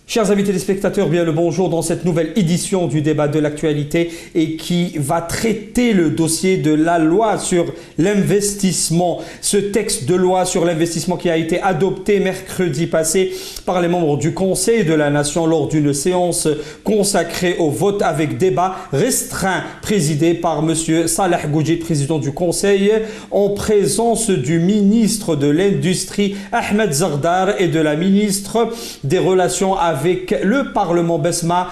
Chers amis téléspectateurs, bien le bonjour dans cette nouvelle édition du débat de l'actualité et qui va traiter le dossier de la loi sur l'investissement. Ce texte de loi sur l'investissement qui a été adopté mercredi passé par les membres du Conseil de la Nation lors d'une séance consacrée au vote avec débat restreint présidé par M. Saleh Goudjid, président du Conseil, en présence du ministre de l'Industrie Ahmed Zardar et de la ministre des Relations avec le Parlement Besma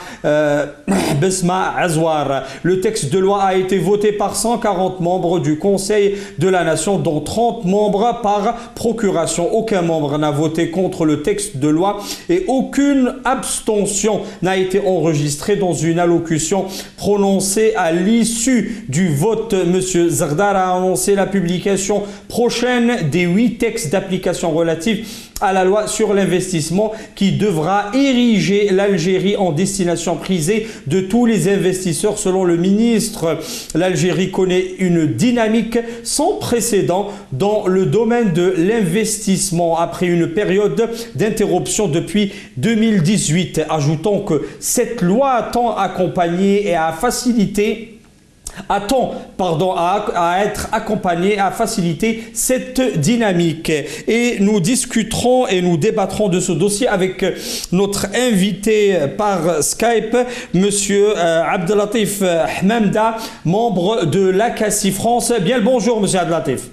Azwar. Le texte de loi a été voté par 140 membres du Conseil de la Nation, dont 30 membres par procuration. Aucun membre n'a voté contre le texte de loi et aucune abstention n'a été enregistrée dans une allocution prononcée à l'issue du vote. M. Zardar a annoncé la publication prochaine des 8 textes d'application relatifs à la loi sur l'investissement qui devra ériger l'Algérie en destination prisée de tous les investisseurs. Selon le ministre, l'Algérie connaît une dynamique sans précédent dans le domaine de l'investissement après une période d'interruption depuis 2018. Ajoutons que cette loi tend à accompagner et à faciliter à être accompagné, à faciliter cette dynamique. Et nous discuterons et nous débattrons de ce dossier avec notre invité par Skype, Monsieur Abdelatif Hmamda, membre de l'ACACI France. Bien le bonjour, Monsieur Abdelatif.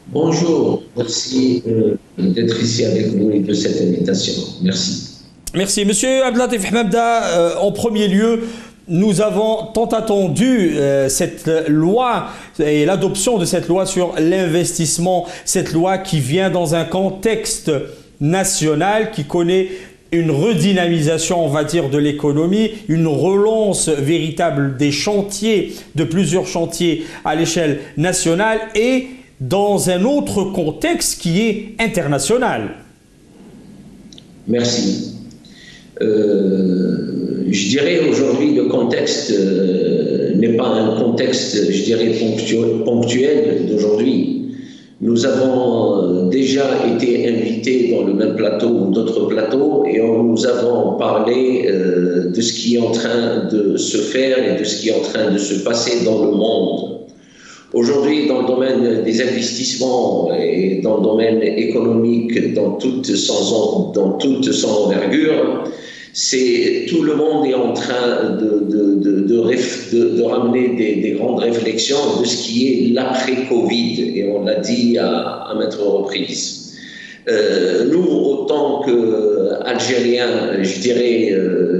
Bonjour, merci d'être ici avec vous et de cette invitation. Merci. Merci. Monsieur Abdelatif Hmamda, en premier lieu, nous avons tant attendu cette loi et l'adoption de cette loi sur l'investissement, cette loi qui vient dans un contexte national qui connaît une redynamisation, on va dire, de l'économie, une relance véritable des chantiers, de plusieurs chantiers à l'échelle nationale et dans un autre contexte qui est international. Merci. Je dirais aujourd'hui le contexte n'est pas un contexte, je dirais, ponctuel d'aujourd'hui. Nous avons déjà été invités dans le même plateau ou d'autres plateaux et nous avons parlé de ce qui est en train de se faire et de ce qui est en train de se passer dans le monde. Aujourd'hui, dans le domaine des investissements et dans le domaine économique, dans toute son envergure, tout le monde est en train de ramener des grandes réflexions de ce qui est l'après-Covid, et on l'a dit à maintes reprises. Nous, autant qu'Algériens, je dirais,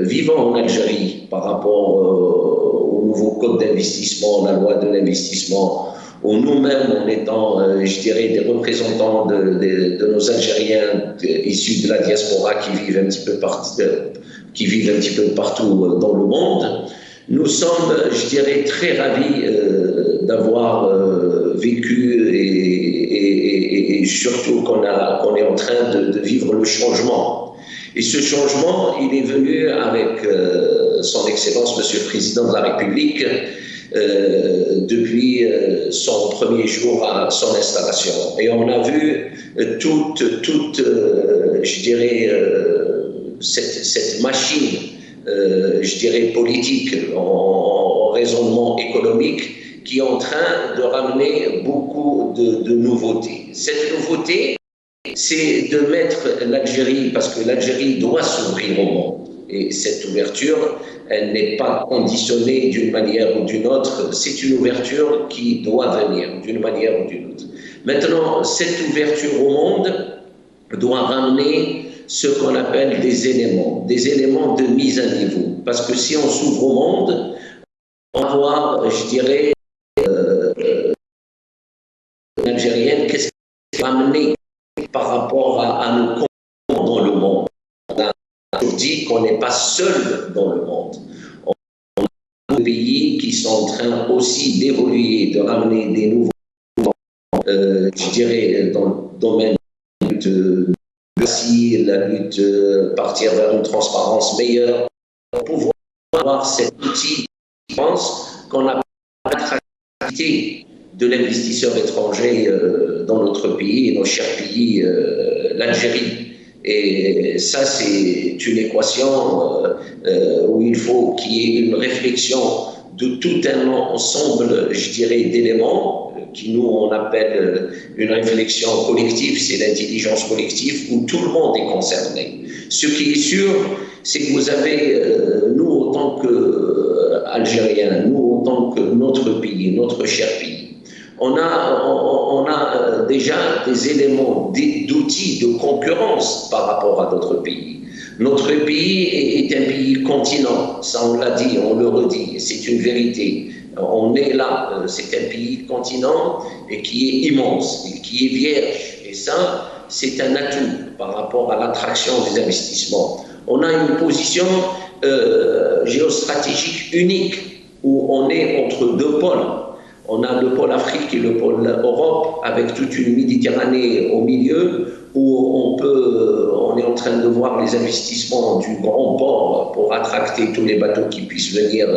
vivant en Algérie par rapport au nouveau code d'investissement, la loi de l'investissement, ou nous-mêmes en étant, je dirais, des représentants de nos Algériens issus de la diaspora qui vivent un petit peu partout dans le monde, nous sommes, je dirais, très ravis d'avoir vécu et surtout qu'on est en train de vivre le changement. Et ce changement, il est venu avec son Excellence, Monsieur le Président de la République, depuis son premier jour à son installation. Et on a vu toute je dirais, cette machine, je dirais, politique en raisonnement économique qui est en train de ramener beaucoup de nouveautés. Cette nouveauté, c'est de mettre l'Algérie, parce que l'Algérie doit s'ouvrir au monde. Et cette ouverture, elle n'est pas conditionnée d'une manière ou d'une autre. C'est une ouverture qui doit venir d'une manière ou d'une autre. Maintenant, cette ouverture au monde doit ramener ce qu'on appelle des éléments de mise à niveau. Parce que si on s'ouvre au monde, on va voir, je dirais, l'Algérienne, qu'est-ce qui va amener par rapport à nos concurrents dans le monde. On dit qu'on n'est pas seul dans le monde. On a des pays qui sont en train aussi d'évoluer, de ramener des nouveaux, je dirais, dans le domaine de la lutte, partir vers une transparence meilleure, pour pouvoir avoir cet outil, je pense, qu'on a l'attractivité de l'investisseur étranger dans notre pays, nos chers pays, l'Algérie. Et ça, c'est une équation où il faut qu'il y ait une réflexion de tout un ensemble, je dirais, d'éléments qui nous, on appelle une réflexion collective, c'est l'intelligence collective où tout le monde est concerné. Ce qui est sûr, c'est que vous avez, nous, en tant qu'Algériens, nous, en tant que notre pays, notre cher pays, on a déjà des éléments, d'outils de concurrence par rapport à d'autres pays. Notre pays est un pays continent, ça on l'a dit, on le redit, c'est une vérité. On est là, c'est un pays continent et qui est immense, et qui est vierge. Et ça, c'est un atout par rapport à l'attraction des investissements. On a une position géostratégique unique où on est entre deux pôles. On a le pôle Afrique et le pôle Europe avec toute une Méditerranée au milieu où on est en train de voir les investissements du grand port pour attracter tous les bateaux qui puissent venir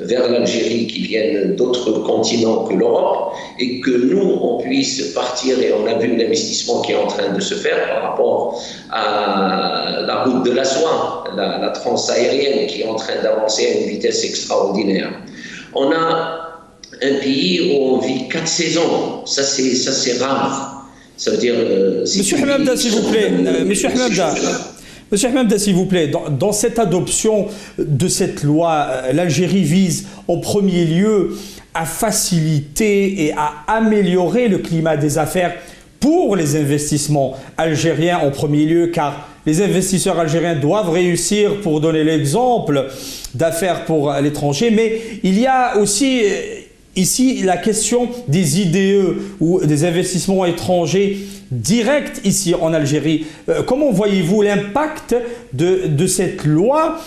vers l'Algérie, qui viennent d'autres continents que l'Europe, et que nous, on puisse partir, et on a vu l'investissement qui est en train de se faire par rapport à la route de la soie, la transaérienne qui est en train d'avancer à une vitesse extraordinaire. On a un pays où on vit 4 saisons, ça c'est rare. Ça veut dire, Monsieur Hamamda, s'il vous plaît, Monsieur Hamamda, s'il vous plaît, dans cette adoption de cette loi, l'Algérie vise en premier lieu à faciliter et à améliorer le climat des affaires pour les investissements algériens en premier lieu, car les investisseurs algériens doivent réussir pour donner l'exemple d'affaires pour l'étranger, mais il y a aussi ici la question des IDE ou des investissements étrangers directs ici en Algérie. Comment voyez-vous l'impact de cette loi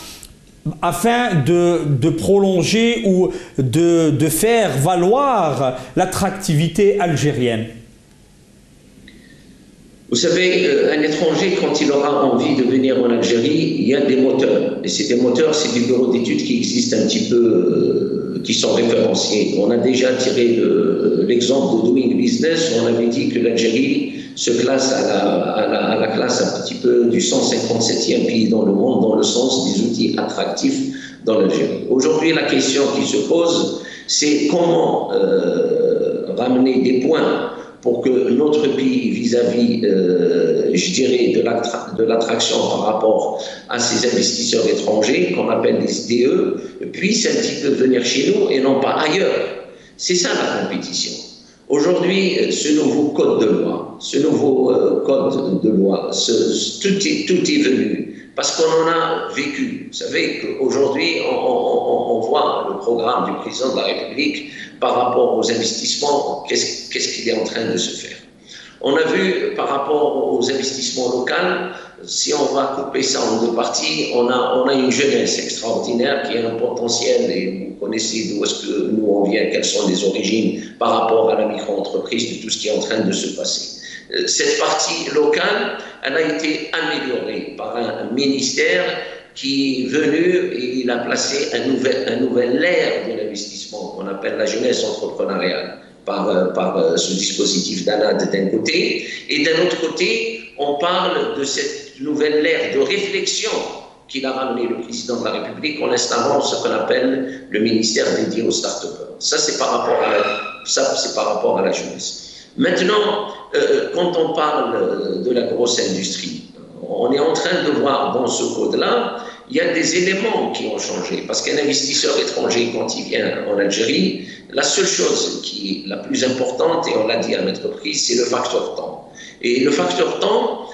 afin de prolonger ou de faire valoir l'attractivité algérienne? Vous savez, un étranger, quand il aura envie de venir en Algérie, il y a des moteurs. Et ces moteurs, c'est des bureaux d'études qui existent un petit peu, qui sont référenciés. On a déjà tiré l'exemple de Doing Business, où on avait dit que l'Algérie se classe à la classe un petit peu du 157e pays dans le monde, dans le sens des outils attractifs dans l'Algérie. Aujourd'hui, la question qui se pose, c'est comment ramener des points pour que notre pays, vis-à-vis, je dirais, de l'attraction par rapport à ces investisseurs étrangers, qu'on appelle les IDE, puissent un petit peu venir chez nous et non pas ailleurs. C'est ça la compétition. Aujourd'hui, ce nouveau code de loi, tout est venu parce qu'on en a vécu. Vous savez qu'aujourd'hui, on voit le programme du président de la République par rapport aux investissements, qu'est-ce qu'il est en train de se faire. On a vu par rapport aux investissements locaux, si on va couper ça en deux parties, on a une jeunesse extraordinaire qui a un potentiel, et vous connaissez d'où est-ce que nous on vient, quelles sont les origines par rapport à la micro-entreprise, de tout ce qui est en train de se passer. Cette partie locale, elle a été améliorée par un ministère qui est venu et il a placé un nouvel ère de l'investissement qu'on appelle la jeunesse entrepreneuriale par ce dispositif d'ANAD d'un côté, et d'un autre côté, on parle de cette nouvelle ère de réflexion qu'il a ramené le président de la République en instaurant ce qu'on appelle le ministère dédié aux start-upers. Ça, c'est par rapport à la jeunesse. Maintenant, quand on parle de la grosse industrie, on est en train de voir dans ce code-là, il y a des éléments qui ont changé. Parce qu'un investisseur étranger, quand il vient en Algérie, la seule chose qui est la plus importante, et on l'a dit à maintes reprises, c'est le facteur temps. Et le facteur temps,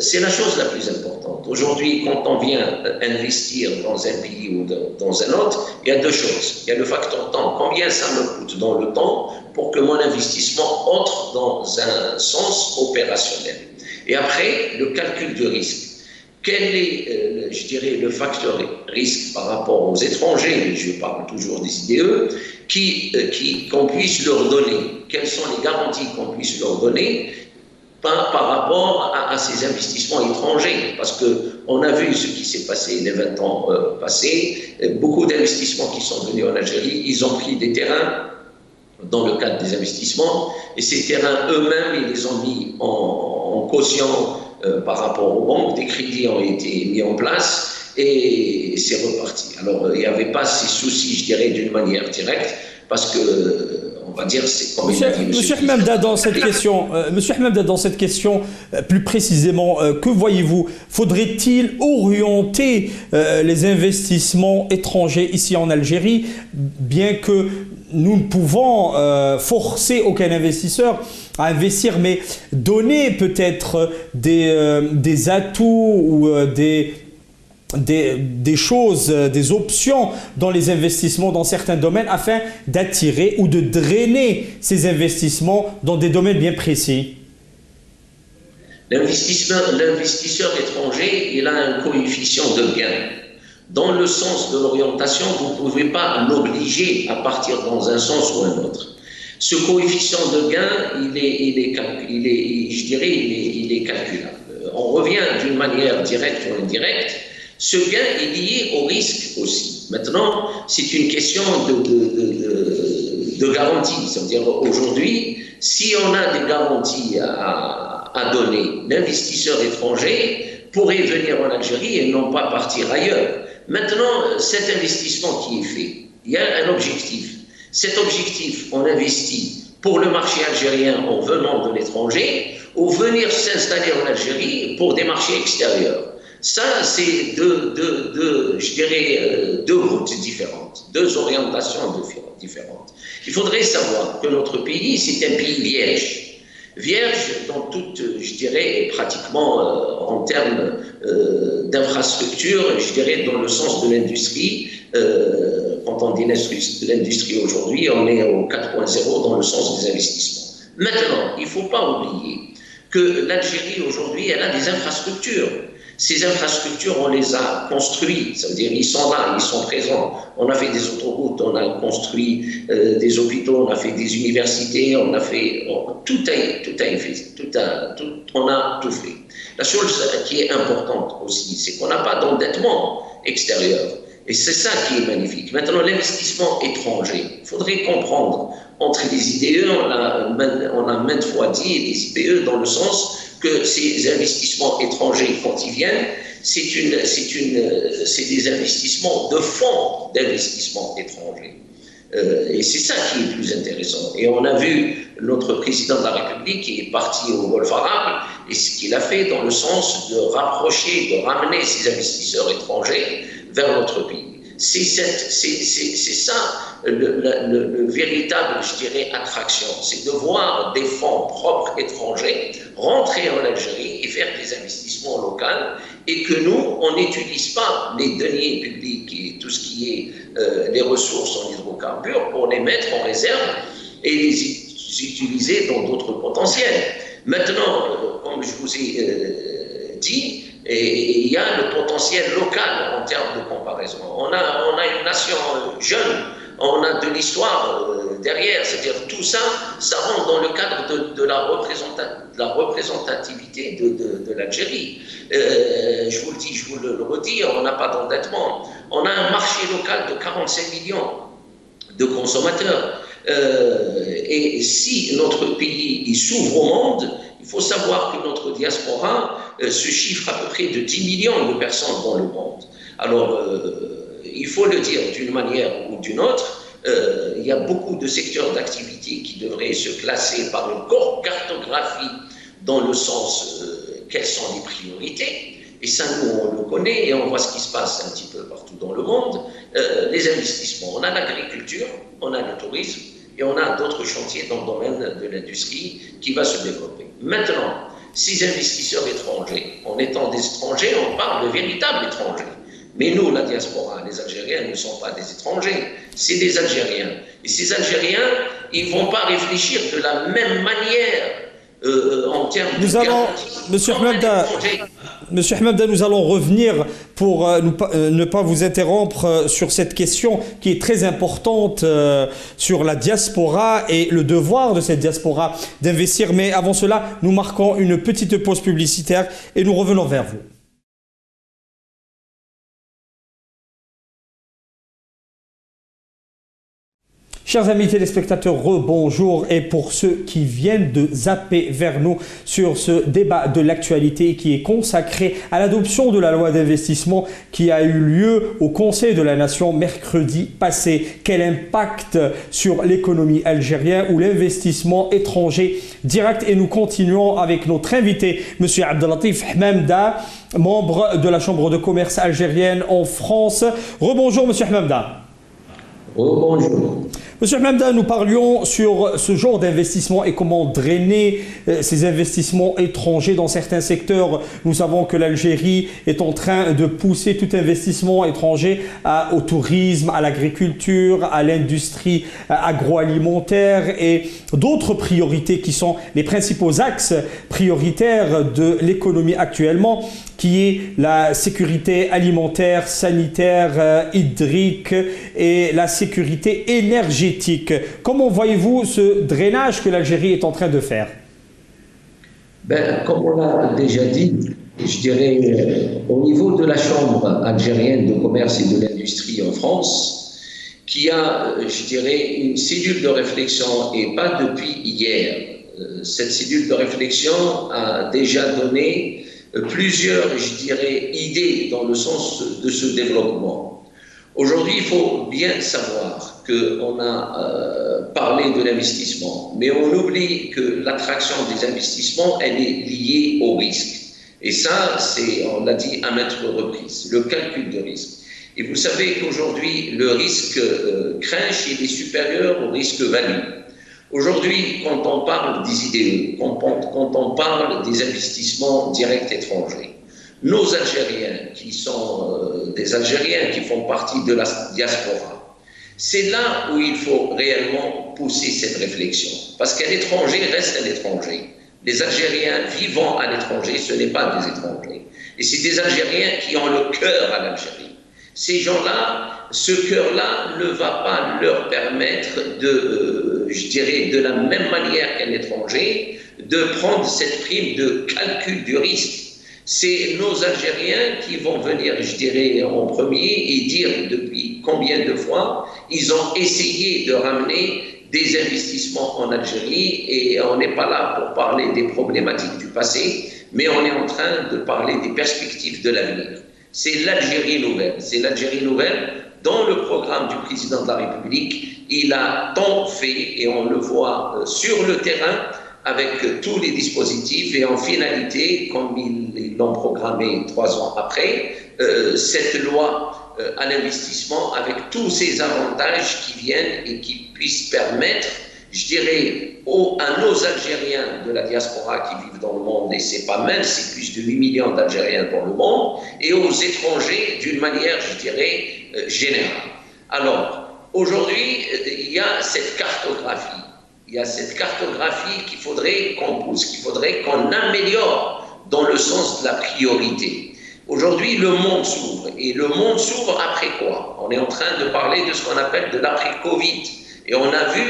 c'est la chose la plus importante. Aujourd'hui, quand on vient investir dans un pays ou dans un autre, il y a deux choses. Il y a le facteur temps. Combien ça me coûte dans le temps pour que mon investissement entre dans un sens opérationnel. Et après, le calcul de risque. Quel est, je dirais, le facteur risque par rapport aux étrangers, je parle toujours des IDE, qu'on puisse leur donner? Quelles sont les garanties qu'on puisse leur donner par rapport à ces investissements étrangers? Parce qu'on a vu ce qui s'est passé les 20 ans passés. Beaucoup d'investissements qui sont venus en Algérie, ils ont pris des terrains dans le cadre des investissements, et ces terrains eux-mêmes, ils les ont mis en caution par rapport aux banques, des crédits ont été mis en place et c'est reparti. Alors, il n'y avait pas ces soucis, je dirais, d'une manière directe, parce que, on va dire, c'est comme il a dit Monsieur Hamamda, dans cette question, plus précisément, que voyez-vous? Faudrait-il orienter les investissements étrangers ici en Algérie, bien que nous ne pouvons forcer aucun investisseur à investir, mais donner peut-être des atouts ou des choses, des options dans les investissements dans certains domaines afin d'attirer ou de drainer ces investissements dans des domaines bien précis? L'investisseur étranger, il a un coefficient de gain. Dans le sens de l'orientation, vous ne pouvez pas l'obliger à partir dans un sens ou un autre. Ce coefficient de gain, il est calculable. On revient d'une manière directe ou indirecte. Ce gain est lié au risque aussi. Maintenant, c'est une question de garantie. Ça veut dire aujourd'hui, si on a des garanties à donner, l'investisseur étranger pourrait venir en Algérie et non pas partir ailleurs. Maintenant, cet investissement qui est fait, il y a un objectif. Cet objectif, on investit pour le marché algérien en venant de l'étranger ou venir s'installer en Algérie pour des marchés extérieurs. Ça, c'est deux routes différentes, deux orientations différentes. Il faudrait savoir que notre pays, c'est un pays vierge. Vierge dans toute, je dirais, pratiquement en termes d'infrastructure, je dirais dans le sens de l'industrie. Quand on dit l'industrie aujourd'hui, on est au 4.0 dans le sens des investissements. Maintenant, il ne faut pas oublier que l'Algérie aujourd'hui, elle a des infrastructures. Ces infrastructures, on les a construites, ça veut dire ils sont là, ils sont présents. On a fait des autoroutes, on a construit des hôpitaux, on a fait des universités, on a fait tout on a tout fait. La chose qui est importante aussi, c'est qu'on n'a pas d'endettement extérieur. Et c'est ça qui est magnifique. Maintenant, l'investissement étranger, il faudrait comprendre entre les IDE, on a maintes fois dit les IDE dans le sens que ces investissements étrangers, quand ils viennent, c'est des investissements de fonds d'investissement étrangers. Et c'est ça qui est plus intéressant. Et on a vu notre président de la République qui est parti au Golfe arabe et ce qu'il a fait dans le sens de rapprocher, de ramener ces investisseurs étrangers vers notre pays. C'est ça le véritable, je dirais, attraction. C'est de voir des fonds propres étrangers rentrer en Algérie et faire des investissements locaux et que nous, on n'utilise pas les deniers publics et tout ce qui est les ressources en hydrocarbures pour les mettre en réserve et les utiliser dans d'autres potentiels. Maintenant, comme je vous ai dit, et il y a le potentiel local en termes de comparaison. On a une nation jeune, on a de l'histoire derrière, c'est-à-dire tout ça, ça rentre dans le cadre de la représentativité de l'Algérie. Je vous le dis, je vous le redis, on n'a pas d'endettement. On a un marché local de 45 millions de consommateurs. Et si notre pays s'ouvre au monde, il faut savoir que notre diaspora se chiffre à peu près de 10 millions de personnes dans le monde. Alors, il faut le dire d'une manière ou d'une autre, il y a beaucoup de secteurs d'activité qui devraient se classer par une cartographie dans le sens quelles sont les priorités. Et ça, nous, on le connaît et on voit ce qui se passe un petit peu partout dans le monde. Les investissements, on a l'agriculture, on a le tourisme, et on a d'autres chantiers dans le domaine de l'industrie qui va se développer. Maintenant, ces investisseurs étrangers, en étant des étrangers, on parle de véritables étrangers. Mais nous, la diaspora, les Algériens ne sont pas des étrangers, c'est des Algériens. Et ces Algériens, ils ne vont pas réfléchir de la même manière en termes de... Monsieur Hamamda, nous allons revenir pour ne pas vous interrompre sur cette question qui est très importante sur la diaspora et le devoir de cette diaspora d'investir. Mais avant cela, nous marquons une petite pause publicitaire et nous revenons vers vous. Chers amis téléspectateurs, rebonjour, et pour ceux qui viennent de zapper vers nous sur ce débat de l'actualité qui est consacré à l'adoption de la loi d'investissement qui a eu lieu au Conseil de la Nation mercredi passé. Quel impact sur l'économie algérienne ou l'investissement étranger direct? Et nous continuons avec notre invité, M. Abdellatif Hmamda, membre de la Chambre de commerce algérienne en France. Rebonjour M. Hmamda. Bonjour. Monsieur Hmamda, nous parlions sur ce genre d'investissement et comment drainer ces investissements étrangers dans certains secteurs. Nous savons que l'Algérie est en train de pousser tout investissement étranger au tourisme, à l'agriculture, à l'industrie agroalimentaire et d'autres priorités qui sont les principaux axes prioritaires de l'économie actuellement, qui est la sécurité alimentaire, sanitaire, hydrique et la sécurité énergétique. Comment voyez-vous ce drainage que l'Algérie est en train de faire? Comme on l'a déjà dit, je dirais au niveau de la Chambre algérienne de commerce et de l'industrie en France, qui a, je dirais, une cellule de réflexion, et pas depuis hier. Cette cellule de réflexion a déjà donné plusieurs, je dirais, idées dans le sens de ce développement. Aujourd'hui, il faut bien savoir qu'on a parlé de l'investissement, mais on oublie que l'attraction des investissements, elle est liée au risque. Et ça, on l'a dit à maintes reprises, le calcul de risque. Et vous savez qu'aujourd'hui, le risque cringe, il est supérieur au risque value. Aujourd'hui, quand on parle des IDE, quand on parle des investissements directs étrangers, nos Algériens, qui sont des Algériens qui font partie de la diaspora, c'est là où il faut réellement pousser cette réflexion. Parce qu'un étranger reste un étranger. Les Algériens vivant à l'étranger, ce n'est pas des étrangers. Et c'est des Algériens qui ont le cœur à l'Algérie. Ces gens-là, ce cœur-là ne va pas leur permettre de, je dirais, de la même manière qu'un étranger, de prendre cette prime de calcul du risque. C'est nos Algériens qui vont venir, je dirais, en premier et dire depuis combien de fois ils ont essayé de ramener des investissements en Algérie, et on n'est pas là pour parler des problématiques du passé, mais on est en train de parler des perspectives de l'avenir. C'est l'Algérie nouvelle. C'est l'Algérie nouvelle. Dans le programme du président de la République, il a tant fait, et on le voit sur le terrain, avec tous les dispositifs, et en finalité, comme ils l'ont programmé 3 ans après, cette loi à l'investissement, avec tous ces avantages qui viennent et qui puissent permettre, je dirais, à nos Algériens de la diaspora qui vivent dans le monde, et c'est pas mal, c'est plus de 8 millions d'Algériens dans le monde, et aux étrangers d'une manière, je dirais, générale. Alors, aujourd'hui, il y a cette cartographie. Il y a cette cartographie qu'il faudrait qu'on pousse, qu'il faudrait qu'on améliore dans le sens de la priorité. Aujourd'hui, le monde s'ouvre. Et le monde s'ouvre après quoi? On est en train de parler de ce qu'on appelle de l'après-Covid. Et on a vu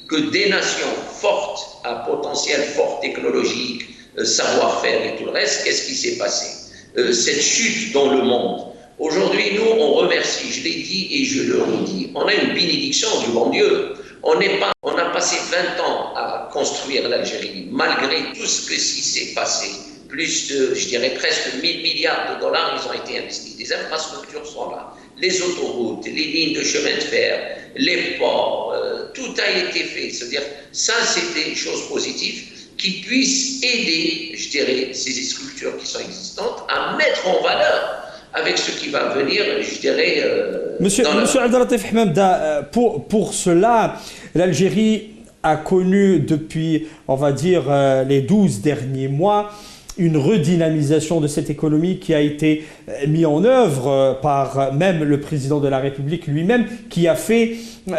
que des nations fortes, à potentiel fort technologique, savoir-faire et tout le reste, qu'est-ce qui s'est passé? Cette chute dans le monde. Aujourd'hui, nous, on remercie, je l'ai dit et je le redis, on a une bénédiction du bon Dieu. On a passé 20 ans à construire l'Algérie, malgré tout ce qui s'est passé. Plus de, je dirais, presque 1000 milliards de dollars, ils ont été investis. Les infrastructures sont là. Les autoroutes, les lignes de chemin de fer, les ports, tout a été fait. C'est-à-dire, ça, c'est des choses positives qui puissent aider, je dirais, ces structures qui sont existantes à mettre en valeur avec ce qui va venir, je dirais... Monsieur Abdellatif Hmamda, pour cela, l'Algérie a connu depuis, on va dire, les 12 derniers mois, une redynamisation de cette économie qui a été mise en œuvre par même le président de la République lui-même, qui a fait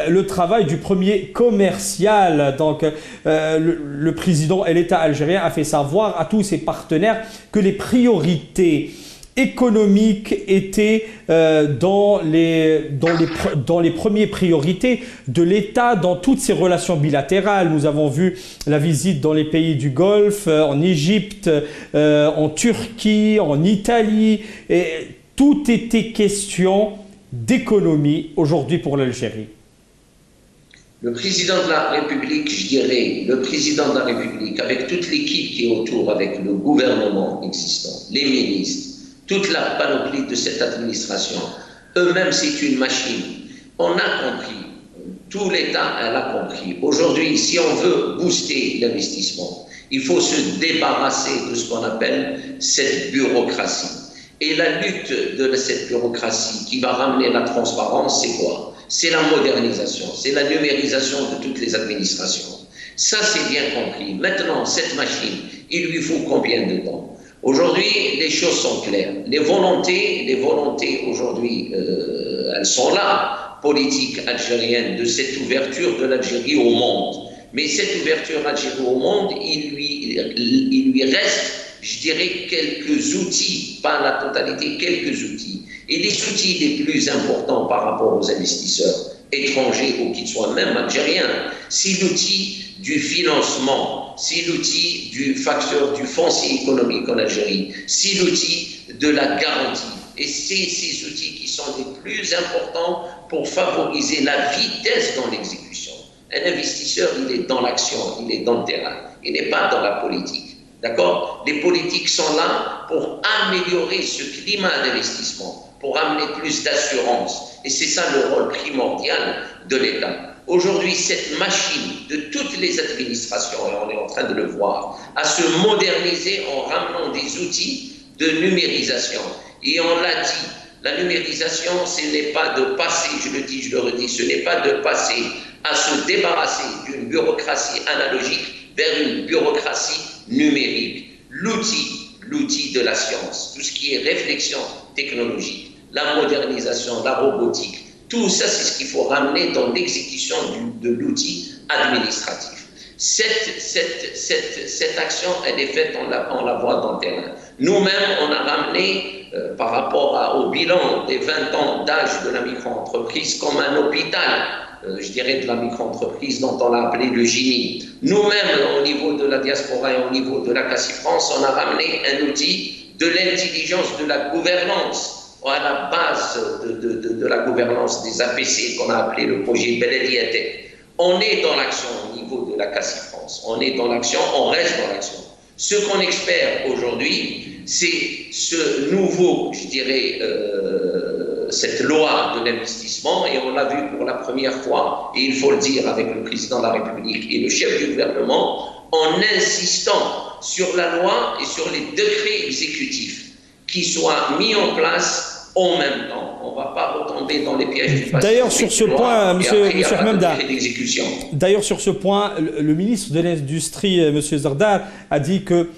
le travail du premier commercial. Donc le président et l'État algérien a fait savoir à tous ses partenaires que les priorités économique était dans les premières priorités de l'État dans toutes ses relations bilatérales. Nous avons vu la visite dans les pays du Golfe, en Égypte, en Turquie, en Italie. Et tout était question d'économie aujourd'hui pour l'Algérie. Le président de la République, je dirais, le président de la République, avec toute l'équipe qui est autour, avec le gouvernement existant, les ministres, toute la panoplie de cette administration, eux-mêmes, c'est une machine. On a compris, tout l'État a compris. Aujourd'hui, si on veut booster l'investissement, il faut se débarrasser de ce qu'on appelle cette bureaucratie. Et la lutte de cette bureaucratie qui va ramener la transparence, c'est quoi? C'est la modernisation, c'est la numérisation de toutes les administrations. Ça, c'est bien compris. Maintenant, cette machine, il lui faut combien de temps? Aujourd'hui, les choses sont claires. Les volontés aujourd'hui, elles sont là, politiques algériennes, de cette ouverture de l'Algérie au monde. Mais cette ouverture algérienne au monde, il lui reste, je dirais, quelques outils, pas la totalité, quelques outils. Et les outils les plus importants par rapport aux investisseurs étrangers ou qu'ils soient même algériens, c'est l'outil du financement, c'est l'outil du facteur du foncier économique en Algérie, c'est l'outil de la garantie. Et c'est ces outils qui sont les plus importants pour favoriser la vitesse dans l'exécution. Un investisseur, il est dans l'action, il est dans le terrain, il n'est pas dans la politique. D'accord? Les politiques sont là pour améliorer ce climat d'investissement, pour amener plus d'assurance. Et c'est ça le rôle primordial de l'État. Aujourd'hui, cette machine de toutes les administrations, et on est en train de le voir, à se moderniser en ramenant des outils de numérisation. Et on l'a dit, la numérisation, ce n'est pas de passer, je le dis, je le redis, ce n'est pas de passer à se débarrasser d'une bureaucratie analogique vers une bureaucratie numérique. L'outil de la science, tout ce qui est réflexion technologique, la modernisation, la robotique, tout ça, c'est ce qu'il faut ramener dans l'exécution de l'outil administratif. Cette action, elle est faite, on la voit dans le terrain. Nous-mêmes, on a ramené, par rapport au bilan des 20 ans d'âge de la micro-entreprise, comme un hôpital, je dirais, de la micro-entreprise dont on l'a appelé le GINI. Nous-mêmes, au niveau de la diaspora et au niveau de la CACI France, on a ramené un outil de l'intelligence de la gouvernance, à la base de la gouvernance des APC qu'on a appelé le projet Belediatek. On est dans l'action au niveau de la CACI France. On est dans l'action, on reste dans l'action. Ce qu'on espère aujourd'hui, c'est ce nouveau, je dirais, cette loi de l'investissement, et on l'a vu pour la première fois, et il faut le dire avec le président de la République et le chef du gouvernement, en insistant sur la loi et sur les décrets exécutifs qui soient mis en place en même temps. On ne va pas retomber dans les pièges du passé. D'ailleurs, sur ce point, monsieur Ahmada, d'ailleurs, sur ce point, le ministre de l'Industrie, monsieur Zardar, a dit que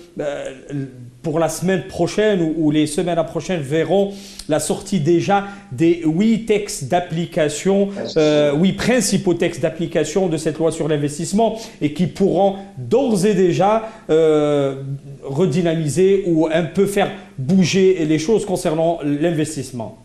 pour la semaine prochaine ou les semaines prochaines verront la sortie déjà des 8 textes d'application, 8 principaux textes d'application de cette loi sur l'investissement et qui pourront d'ores et déjà redynamiser ou un peu faire bouger les choses concernant l'investissement.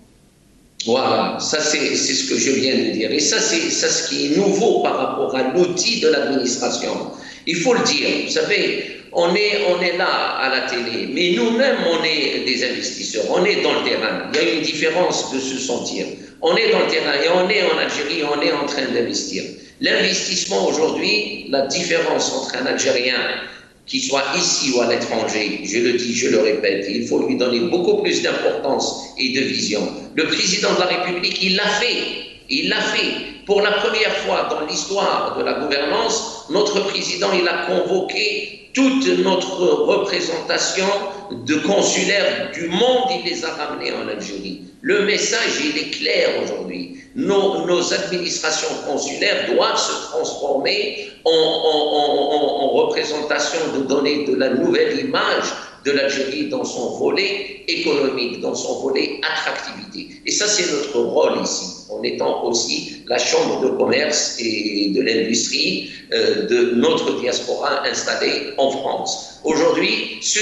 Voilà, ça c'est ce que je viens de dire. Et ça c'est ce qui est nouveau par rapport à l'outil de l'administration. Il faut le dire, vous savez, on est là à la télé, mais nous-mêmes on est des investisseurs, on est dans le terrain. Il y a une différence de se sentir. On est dans le terrain et on est en Algérie, on est en train d'investir. L'investissement aujourd'hui, la différence entre un Algérien qui soit ici ou à l'étranger, je le dis, je le répète, il faut lui donner beaucoup plus d'importance et de vision. Le président de la République, il l'a fait. Il l'a fait. Pour la première fois dans l'histoire de la gouvernance, notre président, il a convoqué toute notre représentation de consulaires du monde, il les a ramenés en Algérie. Le message, il est clair aujourd'hui. Nos administrations consulaires doivent se transformer en représentation de donner de la nouvelle image de l'Algérie dans son volet économique, dans son volet attractivité. Et ça, c'est notre rôle ici, en étant aussi la chambre de commerce et de l'industrie de notre diaspora installée en France. Aujourd'hui, ce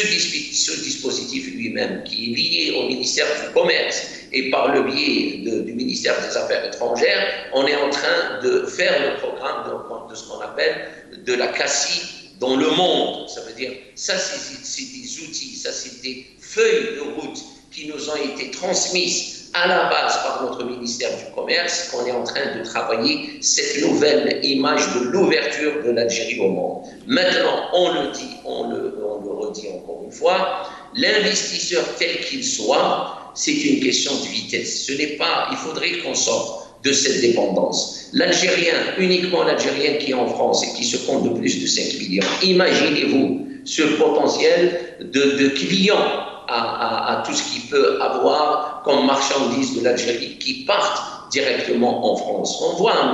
dispositif lui-même, qui est lié au ministère du Commerce et par le biais du ministère des Affaires étrangères, on est en train de faire le programme de ce qu'on appelle de la CACI dans le monde. Ça veut dire, ça c'est des outils, ça c'est des feuilles de route qui nous ont été transmises à la base par notre ministère du Commerce qu'on est en train de travailler cette nouvelle image de l'ouverture de l'Algérie au monde. Maintenant, on le dit, on le redit encore une fois, l'investisseur tel qu'il soit, c'est une question de vitesse. Ce n'est pas, il faudrait qu'on sorte de cette dépendance. L'Algérien, uniquement l'Algérien qui est en France et qui se compte de plus de 5 millions, imaginez-vous ce potentiel de clients à tout ce qu'il peut avoir comme marchandises de l'Algérie qui partent directement en France. On voit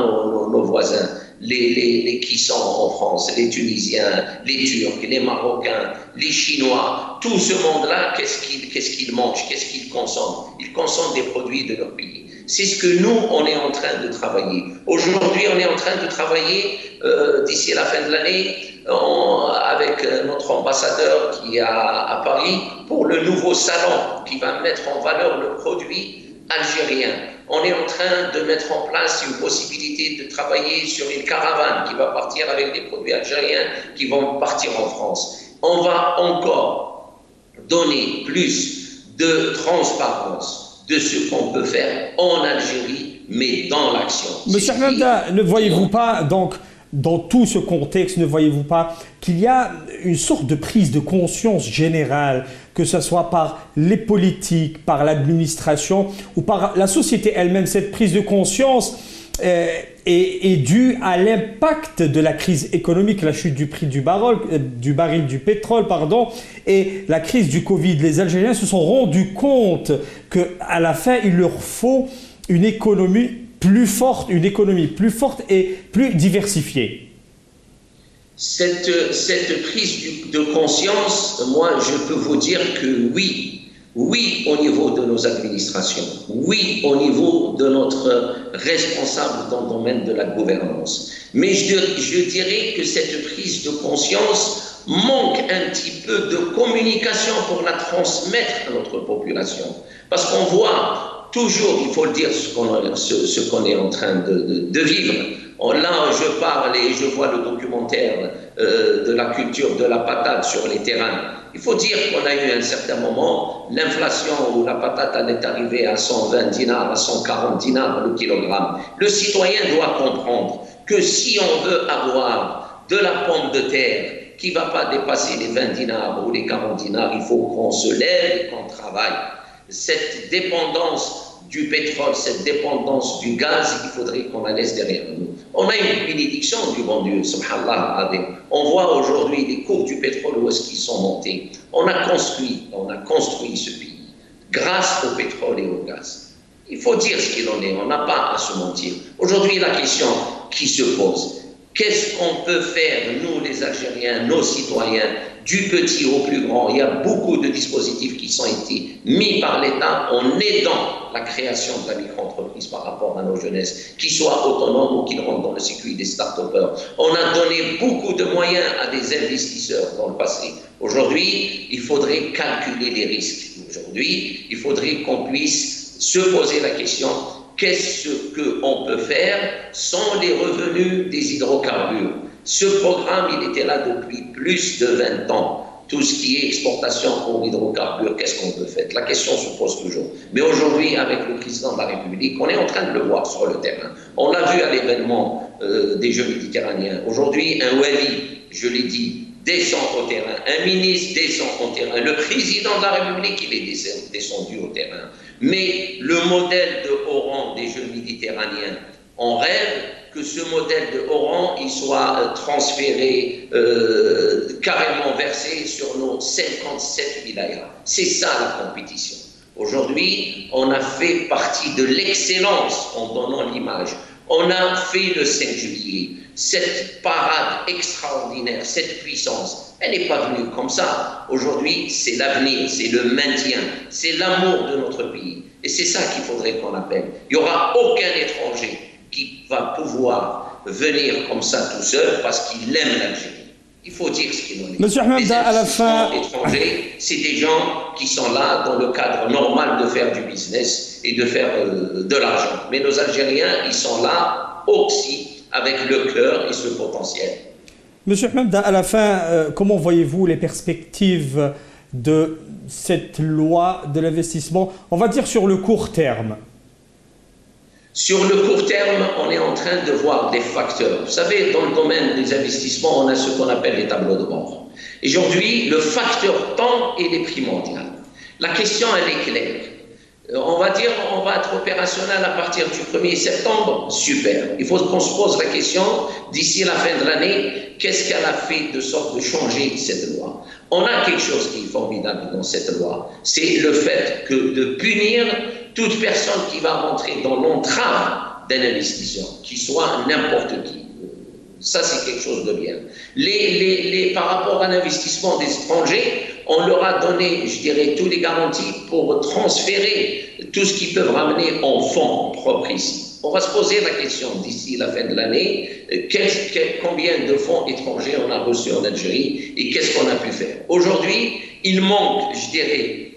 nos voisins, les qui sont en France, les Tunisiens, les Turcs, les Marocains, les Chinois, tout ce monde-là, qu'est-ce qu'ils mangent, qu'est-ce qu'ils consomment? Ils consomment des produits de leur pays. C'est ce que nous, on est en train de travailler. Aujourd'hui, on est en train de travailler, d'ici la fin de l'année, avec notre ambassadeur qui est à Paris, pour le nouveau salon qui va mettre en valeur le produit algérien. On est en train de mettre en place une possibilité de travailler sur une caravane qui va partir avec des produits algériens qui vont partir en France. On va encore donner plus de transparence de ce qu'on peut faire en Algérie, mais dans l'action. Monsieur Hamda, ne voyez-vous pas, donc, dans tout ce contexte, ne voyez-vous pas qu'il y a une sorte de prise de conscience générale, que ce soit par les politiques, par l'administration ou par la société elle-même? Cette prise de conscience est due à l'impact de la crise économique, la chute du prix du baril du pétrole, et la crise du Covid. Les Algériens se sont rendus compte qu'à la fin, il leur faut une économie plus forte et plus diversifiée. Cette prise de conscience, moi, je peux vous dire que oui au niveau de nos administrations, oui au niveau de notre responsable dans le domaine de la gouvernance. Mais je dirais que cette prise de conscience manque un petit peu de communication pour la transmettre à notre population. Parce qu'on voit toujours, il faut le dire, ce qu'on est en train de vivre. Là, je parle et je vois le documentaire de la culture de la patate sur les terrains. Il faut dire qu'on a eu à un certain moment l'inflation où la patate elle est arrivée à 120 dinars, à 140 dinars le kilogramme. Le citoyen doit comprendre que si on veut avoir de la pomme de terre qui ne va pas dépasser les 20 dinars ou les 40 dinars, il faut qu'on se lève et qu'on travaille. Cette dépendance du pétrole, cette dépendance du gaz, il faudrait qu'on la laisse derrière nous. On a une bénédiction du bon Dieu, subhanallah. On voit aujourd'hui les cours du pétrole où est-ce qu'ils sont montés. On a construit ce pays grâce au pétrole et au gaz. Il faut dire ce qu'il en est, on n'a pas à se mentir. Aujourd'hui, la question qui se pose, qu'est-ce qu'on peut faire, nous les Algériens, nos citoyens, du petit au plus grand? Il y a beaucoup de dispositifs qui ont été mis par l'État en aidant la création de la micro-entreprise par rapport à nos jeunesses, qui soient autonomes ou qui rentrent dans le circuit des start-upers. On a donné beaucoup de moyens à des investisseurs dans le passé. Aujourd'hui, il faudrait calculer les risques. Aujourd'hui, il faudrait qu'on puisse se poser la question: qu'est-ce qu'on peut faire sans les revenus des hydrocarbures? Ce programme, il était là depuis plus de 20 ans. Tout ce qui est exportation en hydrocarbures, qu'est-ce qu'on peut faire? La question se pose toujours. Mais aujourd'hui, avec le président de la République, on est en train de le voir sur le terrain. On l'a vu à l'événement des Jeux méditerranéens. Aujourd'hui, un wali, je l'ai dit, descend au terrain. Un ministre descend au terrain. Le président de la République, il est descendu au terrain. Mais le modèle de haut rang des Jeux méditerranéens, on rêve que ce modèle de haut rang, il soit transféré, carrément versé sur nos 57 wilayas. C'est ça la compétition. Aujourd'hui, on a fait partie de l'excellence en donnant l'image. On a fait le 5 juillet. Cette parade extraordinaire, cette puissance, elle n'est pas venue comme ça. Aujourd'hui, c'est l'avenir, c'est le maintien, c'est l'amour de notre pays. Et c'est ça qu'il faudrait qu'on appelle. Il n'y aura aucun étranger qui va pouvoir venir comme ça tout seul parce qu'il aime l'Algérie. Il faut dire ce qu'il en est. Monsieur Hamda, à la fin, étrangers, c'est des gens qui sont là dans le cadre normal de faire du business et de faire de l'argent. Mais nos Algériens, ils sont là aussi avec le cœur et ce potentiel. Monsieur Hamda, à la fin, comment voyez-vous les perspectives de cette loi de l'investissement, on va dire sur le court terme? Sur le court terme, on est en train de voir des facteurs. Vous savez, dans le domaine des investissements, on a ce qu'on appelle les tableaux de bord. Aujourd'hui, le facteur temps, il est primordial. La question, elle est claire. On va dire, on va être opérationnel à partir du 1er septembre. Super. Il faut qu'on se pose la question, d'ici la fin de l'année, qu'est-ce qu'elle a fait de sorte de changer cette loi? On a quelque chose qui est formidable dans cette loi. C'est le fait que de punir toute personne qui va rentrer dans l'entrave d'un investisseur, qui soit n'importe qui. Ça, c'est quelque chose de bien. Par rapport à l'investissement des étrangers, on leur a donné, je dirais, toutes les garanties pour transférer tout ce qu'ils peuvent ramener en fonds propres ici. On va se poser la question d'ici la fin de l'année, combien de fonds étrangers on a reçus en Algérie et qu'est-ce qu'on a pu faire. Aujourd'hui, il manque, je dirais,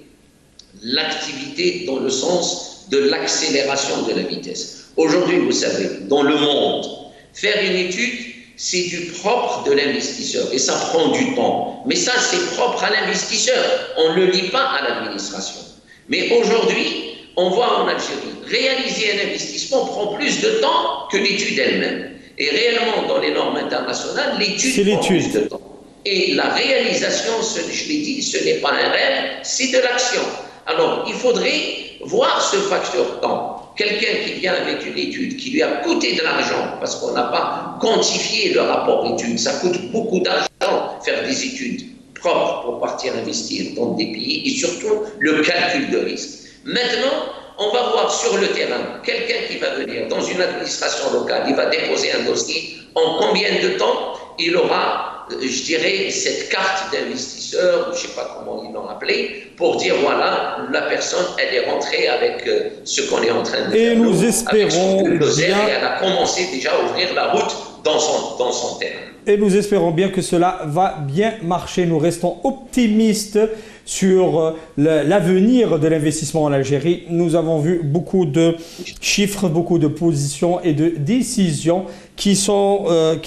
l'activité dans le sens de l'accélération de la vitesse. Aujourd'hui, vous savez, dans le monde, faire une étude, c'est du propre de l'investisseur et ça prend du temps. Mais ça, c'est propre à l'investisseur. On ne le lit pas à l'administration. Mais aujourd'hui, on voit en Algérie, réaliser un investissement prend plus de temps que l'étude elle-même. Et réellement, dans les normes internationales, l'étude prend plus de temps. Et la réalisation, je l'ai dit, ce n'est pas un rêve, c'est de l'action. Alors, il faudrait voir ce facteur temps. Quelqu'un qui vient avec une étude qui lui a coûté de l'argent, parce qu'on n'a pas quantifié le rapport étude, ça coûte beaucoup d'argent faire des études propres pour partir investir dans des pays, et surtout le calcul de risque. Maintenant, on va voir sur le terrain, quelqu'un qui va venir dans une administration locale, il va déposer un dossier, en combien de temps il aura, je dirais, cette carte d'investisseur, je ne sais pas comment ils l'ont appelé, pour dire voilà, la personne, elle est rentrée avec ce qu'on est en train de faire. Et nous espérons bien... Et elle a commencé déjà à ouvrir la route dans son terrain. Et nous espérons bien que cela va bien marcher. Nous restons optimistes sur l'avenir de l'investissement en Algérie. Nous avons vu beaucoup de chiffres, beaucoup de positions et de décisions qui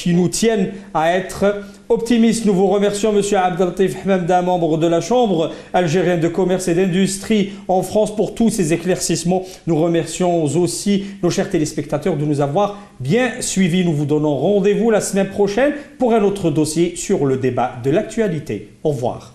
nous tiennent à être optimistes. Nous vous remercions, M. Abdellatif Hamamda, membre de la Chambre algérienne de commerce et d'industrie en France, pour tous ces éclaircissements. Nous remercions aussi nos chers téléspectateurs de nous avoir bien suivis. Nous vous donnons rendez-vous la semaine prochaine pour un autre dossier sur le débat de l'actualité. Au revoir.